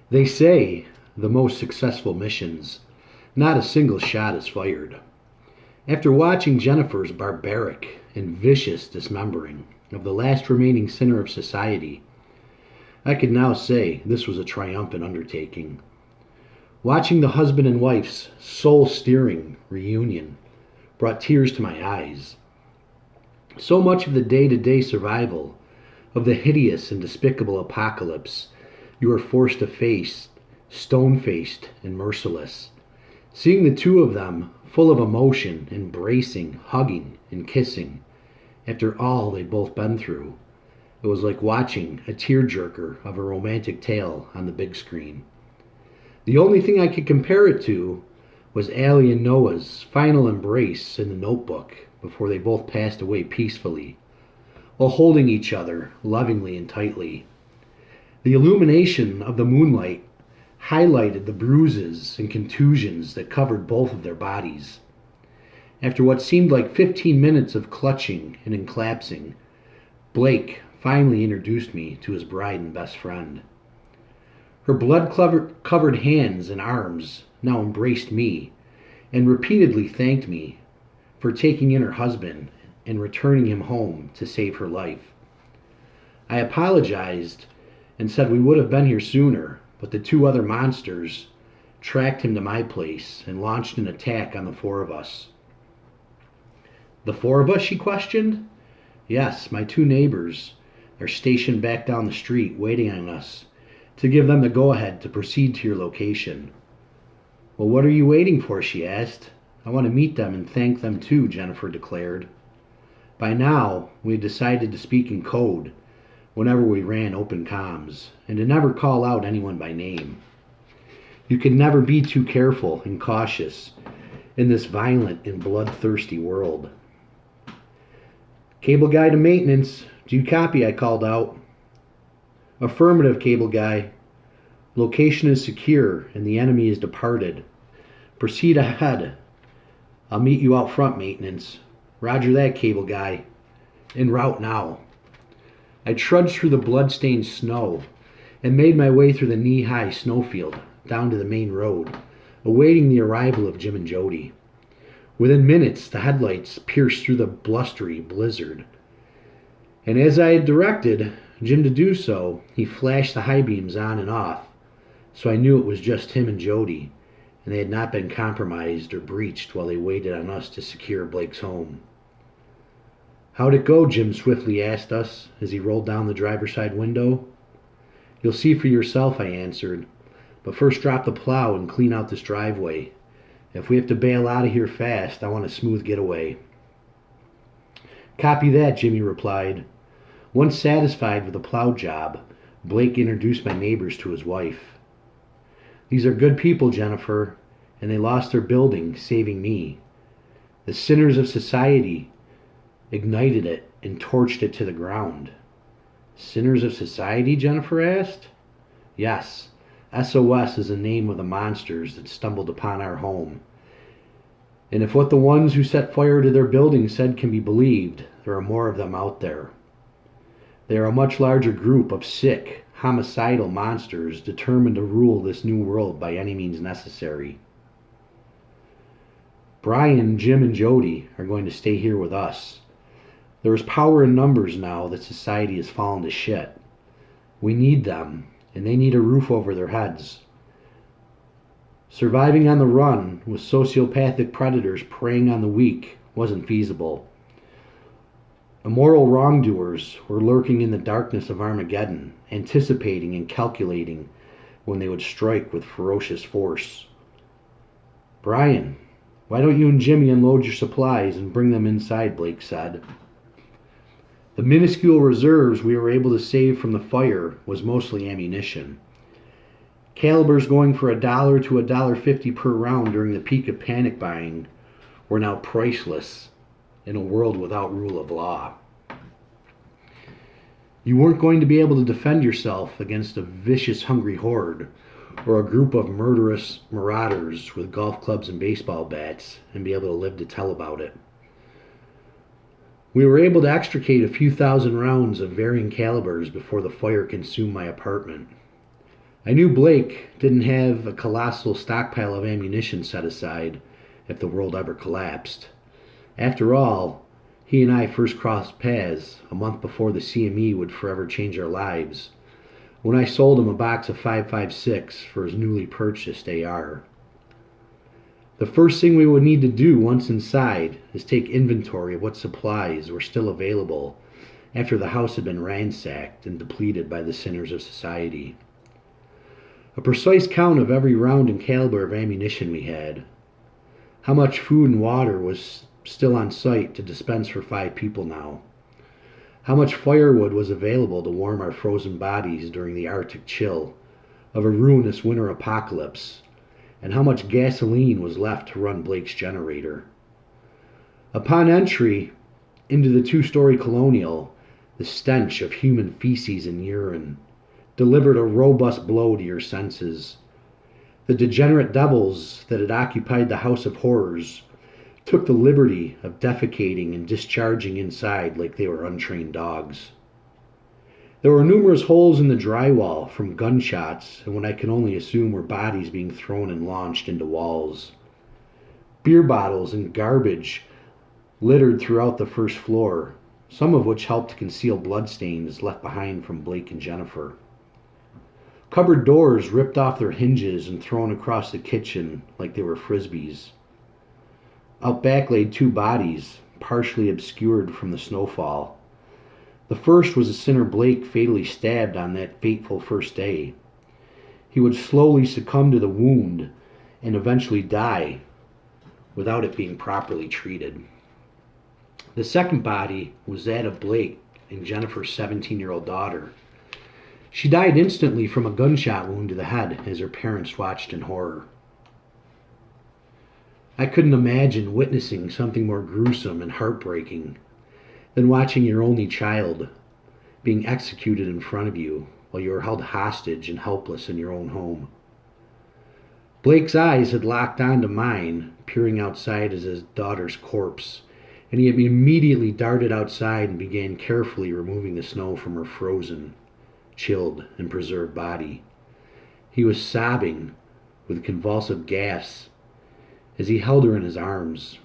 They say the most successful missions, not a single shot is fired. After watching Jennifer's barbaric and vicious dismembering of the last remaining sinner of society, I could now say this was a triumphant undertaking. Watching the husband and wife's soul-stirring reunion brought tears to my eyes. So much of the day-to-day survival of the hideous and despicable apocalypse you are forced to face, stone-faced and merciless. Seeing the two of them full of emotion, embracing, hugging, and kissing, after all they'd both been through, it was like watching a tearjerker of a romantic tale on the big screen. The only thing I could compare it to was Allie and Noah's final embrace in the Notebook before they both passed away peacefully, while holding each other lovingly and tightly. The illumination of the moonlight highlighted the bruises and contusions that covered both of their bodies. After what seemed like 15 minutes of clutching and enclapsing, Blake finally introduced me to his bride and best friend. Her blood-covered hands and arms now embraced me and repeatedly thanked me for taking in her husband and returning him home to save her life. I apologized and said we would have been here sooner, but the two other monsters tracked him to my place and launched an attack on the four of us. The four of us, she questioned? Yes, my two neighbors are stationed back down the street waiting on us to give them the go-ahead to proceed to your location. Well, what are you waiting for, she asked. I want to meet them and thank them too, Jennifer declared. By now, we had decided to speak in code whenever we ran open comms, and to never call out anyone by name. You can never be too careful and cautious in this violent and bloodthirsty world. Cable guy to maintenance. Do you copy? I called out. Affirmative, cable guy. Location is secure and the enemy is departed. Proceed ahead. I'll meet you out front, maintenance. Roger that, cable guy. En route now. I trudged through the blood-stained snow and made my way through the knee-high snowfield down to the main road, awaiting the arrival of Jim and Jody. Within minutes, the headlights pierced through the blustery blizzard. And as I had directed Jim to do so, he flashed the high beams on and off, so I knew it was just him and Jody, and they had not been compromised or breached while they waited on us to secure Blake's home. How'd it go? Jim swiftly asked us as he rolled down the driver's side window. You'll see for yourself, I answered, but first drop the plow and clean out this driveway. If we have to bail out of here fast, I want a smooth getaway. Copy that, Jimmy replied. Once satisfied with the plow job, Blake introduced my neighbors to his wife. These are good people, Jennifer, and they lost their building, saving me. The sinners of society ignited it and torched it to the ground. Sinners of society? Jennifer asked. Yes, SOS is the name of the monsters that stumbled upon our home. And if what the ones who set fire to their building said can be believed, there are more of them out there. They are a much larger group of sick, homicidal monsters determined to rule this new world by any means necessary. Brian, Jim, and Jody are going to stay here with us. There is power in numbers now that society has fallen to shit. We need them, and they need a roof over their heads. Surviving on the run with sociopathic predators preying on the weak wasn't feasible. Immoral wrongdoers were lurking in the darkness of Armageddon, anticipating and calculating when they would strike with ferocious force. Brian, why don't you and Jimmy unload your supplies and bring them inside, Blake said. The minuscule reserves we were able to save from the fire was mostly ammunition. Calibers going for $1 to $1.50 per round during the peak of panic buying were now priceless in a world without rule of law. You weren't going to be able to defend yourself against a vicious, hungry horde or a group of murderous marauders with golf clubs and baseball bats and be able to live to tell about it. We were able to extricate a few thousand rounds of varying calibers before the fire consumed my apartment. I knew Blake didn't have a colossal stockpile of ammunition set aside if the world ever collapsed. After all, he and I first crossed paths a month before the CME would forever change our lives, when I sold him a box of 5.56 for his newly purchased AR. The first thing we would need to do once inside is take inventory of what supplies were still available after the house had been ransacked and depleted by the sinners of society. A precise count of every round and caliber of ammunition we had, how much food and water was still on site to dispense for 5 people now, how much firewood was available to warm our frozen bodies during the Arctic chill of a ruinous winter apocalypse, and how much gasoline was left to run Blake's generator. Upon entry into the 2-story colonial, the stench of human feces and urine delivered a robust blow to your senses. The degenerate devils that had occupied the House of Horrors took the liberty of defecating and discharging inside like they were untrained dogs. There were numerous holes in the drywall from gunshots and what I can only assume were bodies being thrown and launched into walls. Beer bottles and garbage littered throughout the first floor, some of which helped to conceal bloodstains left behind from Blake and Jennifer. Cupboard doors ripped off their hinges and thrown across the kitchen like they were frisbees. Out back laid 2 bodies, partially obscured from the snowfall. The first was a sinner Blake fatally stabbed on that fateful first day. He would slowly succumb to the wound and eventually die without it being properly treated. The second body was that of Blake and Jennifer's 17-year-old daughter. She died instantly from a gunshot wound to the head as her parents watched in horror. I couldn't imagine witnessing something more gruesome and heartbreaking than watching your only child being executed in front of you while you were held hostage and helpless in your own home. Blake's eyes had locked onto mine, peering outside at his daughter's corpse, and he immediately darted outside and began carefully removing the snow from her frozen, chilled, and preserved body. He was sobbing with convulsive gasps as he held her in his arms.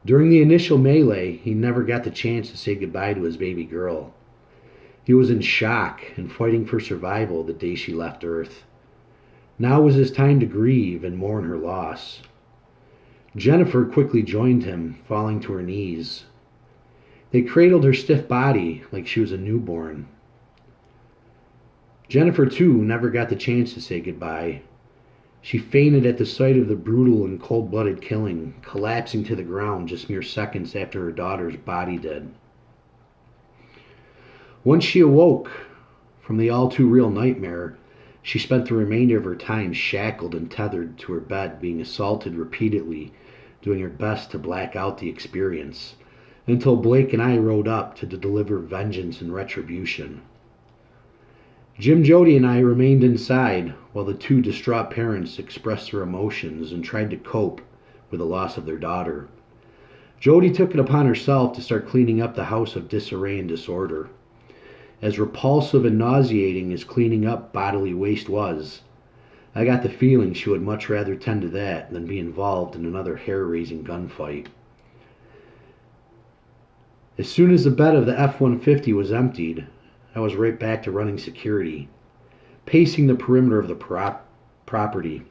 During the initial melee, he never got the chance to say goodbye to his baby girl. He was in shock and fighting for survival the day she left Earth. Now was his time to grieve and mourn her loss. Jennifer quickly joined him, falling to her knees. They cradled her stiff body like she was a newborn. Jennifer, too, never got the chance to say goodbye. She fainted at the sight of the brutal and cold-blooded killing, collapsing to the ground just mere seconds after her daughter's body did. Once she awoke from the all-too-real nightmare, she spent the remainder of her time shackled and tethered to her bed, being assaulted repeatedly, doing her best to black out the experience, until Blake and I rode up to deliver vengeance and retribution. Jim, Jody, and I remained inside while the 2 distraught parents expressed their emotions and tried to cope with the loss of their daughter. Jody took it upon herself to start cleaning up the house of disarray and disorder. As repulsive and nauseating as cleaning up bodily waste was, I got the feeling she would much rather tend to that than be involved in another hair-raising gunfight. As soon as the bed of the F-150 was emptied, I was right back to running security, pacing the perimeter of the property.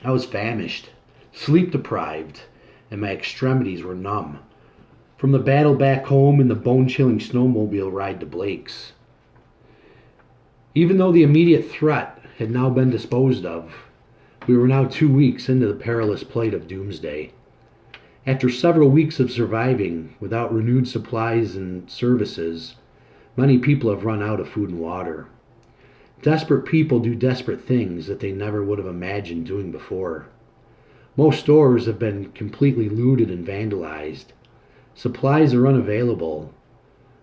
I was famished, sleep-deprived, and my extremities were numb from the battle back home and the bone-chilling snowmobile ride to Blake's. Even though the immediate threat had now been disposed of, we were now 2 weeks into the perilous plight of doomsday. After several weeks of surviving without renewed supplies and services, many people have run out of food and water. Desperate people do desperate things that they never would have imagined doing before. Most stores have been completely looted and vandalized. Supplies are unavailable.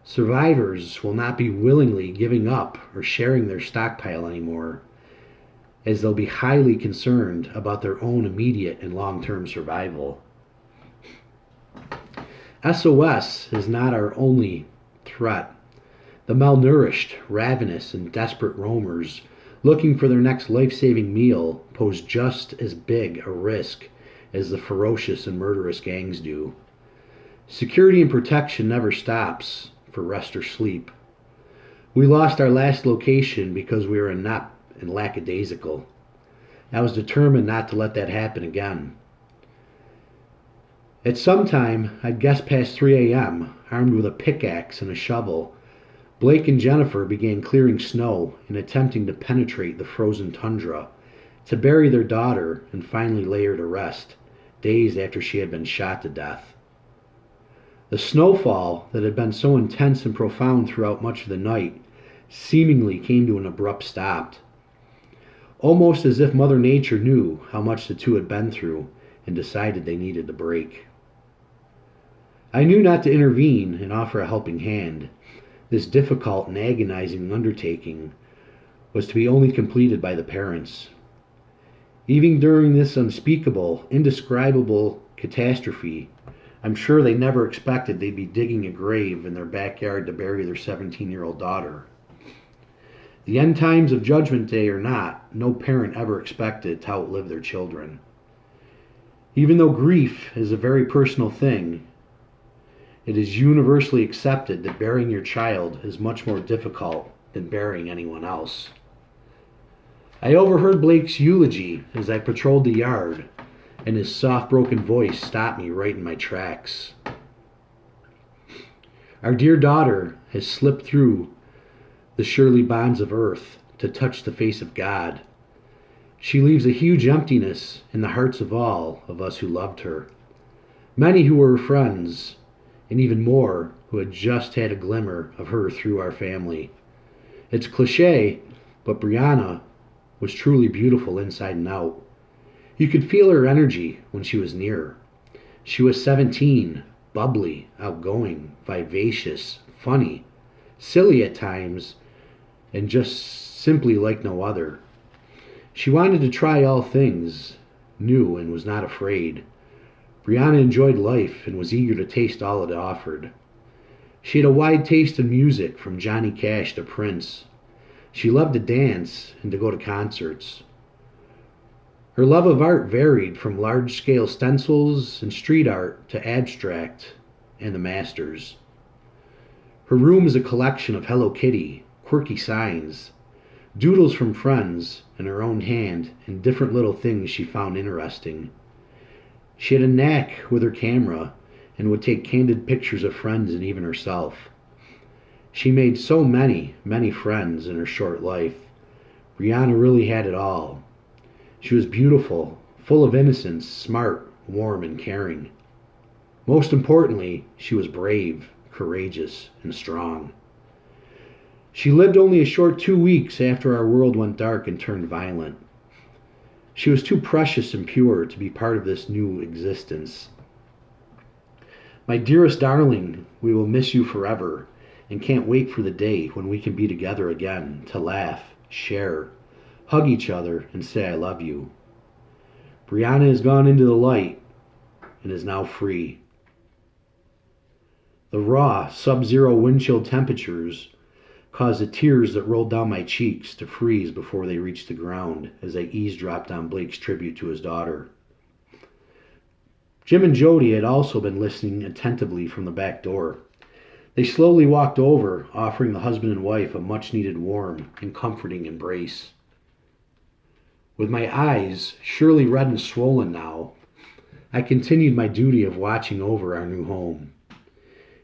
Survivors will not be willingly giving up or sharing their stockpile anymore, as they'll be highly concerned about their own immediate and long-term survival. SOS is not our only threat. The malnourished, ravenous, and desperate roamers looking for their next life-saving meal pose just as big a risk as the ferocious and murderous gangs do. Security and protection never stops for rest or sleep. We lost our last location because we were inept and lackadaisical. I was determined not to let that happen again. At some time, I'd guess past 3 a.m., armed with a pickaxe and a shovel, Blake and Jennifer began clearing snow and attempting to penetrate the frozen tundra to bury their daughter and finally lay her to rest, days after she had been shot to death. The snowfall that had been so intense and profound throughout much of the night seemingly came to an abrupt stop, almost as if Mother Nature knew how much the two had been through and decided they needed a break. I knew not to intervene and offer a helping hand. This difficult and agonizing undertaking was to be only completed by the parents. Even during this unspeakable, indescribable catastrophe, I'm sure they never expected they'd be digging a grave in their backyard to bury their 17-year-old daughter. The end times of Judgment Day or not, no parent ever expected to outlive their children. Even though grief is a very personal thing, it is universally accepted that burying your child is much more difficult than burying anyone else. I overheard Blake's eulogy as I patrolled the yard, and his soft, broken voice stopped me right in my tracks. Our dear daughter has slipped through the surely bonds of earth to touch the face of God. She leaves a huge emptiness in the hearts of all of us who loved her. Many who were her friends, and even more who had just had a glimmer of her through our family. It's cliche, but Brianna was truly beautiful inside and out. You could feel her energy when she was near. She was 17, bubbly, outgoing, vivacious, funny, silly at times, and just simply like no other. She wanted to try all things new and was not afraid. Brianna enjoyed life and was eager to taste all it offered. She had a wide taste in music, from Johnny Cash to Prince. She loved to dance and to go to concerts. Her love of art varied from large-scale stencils and street art to abstract and the masters. Her room is a collection of Hello Kitty, quirky signs, doodles from friends, and her own hand, and different little things she found interesting. She had a knack with her camera and would take candid pictures of friends and even herself. She made so many, many friends in her short life. Brianna really had it all. She was beautiful, full of innocence, smart, warm, and caring. Most importantly, she was brave, courageous, and strong. She lived only a short 2 weeks after our world went dark and turned violent. She was too precious and pure to be part of this new existence. My dearest darling, we will miss you forever and can't wait for the day when we can be together again to laugh, share, hug each other, and say I love you. Brianna has gone into the light and is now free. The raw, sub-zero wind chill temperatures caused the tears that rolled down my cheeks to freeze before they reached the ground as I eavesdropped on Blake's tribute to his daughter. Jim and Jody had also been listening attentively from the back door. They slowly walked over, offering the husband and wife a much-needed warm and comforting embrace. With my eyes surely red and swollen now, I continued my duty of watching over our new home.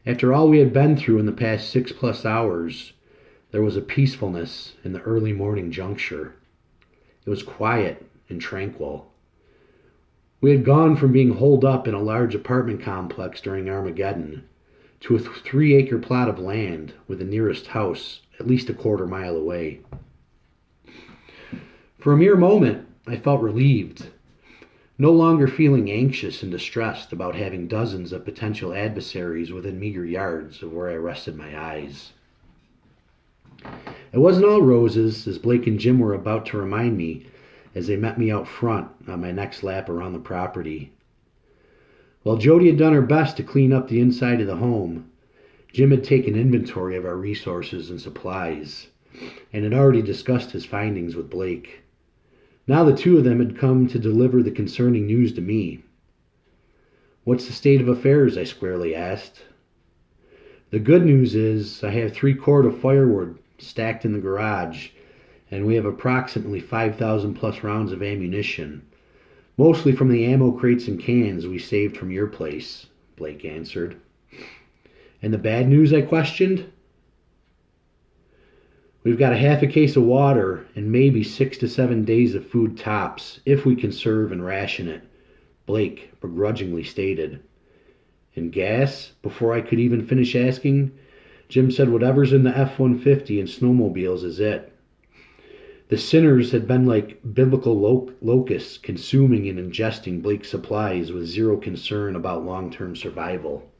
After all we had been through in the past 6+ hours, there was a peacefulness in the early morning juncture. It was quiet and tranquil. We had gone from being holed up in a large apartment complex during Armageddon to a 3-acre plot of land with the nearest house at least a quarter-mile away. For a mere moment, I felt relieved, no longer feeling anxious and distressed about having dozens of potential adversaries within meager yards of where I rested my eyes. It wasn't all roses, as Blake and Jim were about to remind me as they met me out front on my next lap around the property. While Jody had done her best to clean up the inside of the home, Jim had taken inventory of our resources and supplies, and had already discussed his findings with Blake. Now the two of them had come to deliver the concerning news to me. "What's the state of affairs?" I squarely asked. "The good news is I have 3 quart of firewood stacked in the garage, and we have approximately 5,000 plus rounds of ammunition, mostly from the ammo crates and cans we saved from your place," Blake answered. "And the bad news?" I questioned. "We've got a half a case of water and maybe 6 to 7 days of food tops, if we conserve and ration it," Blake begrudgingly stated. "And gas?" Before I could even finish asking, Jim said whatever's in the F-150 and snowmobiles is it. The sinners had been like biblical locusts, consuming and ingesting Blake's supplies with zero concern about long-term survival.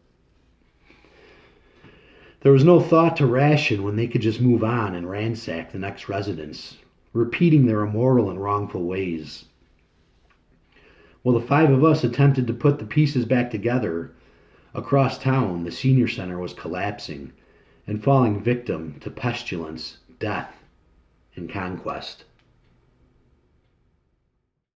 There was no thought to ration when they could just move on and ransack the next residence, repeating their immoral and wrongful ways. While the 5 of us attempted to put the pieces back together, across town the senior center was collapsing and falling victim to pestilence, death, and conquest.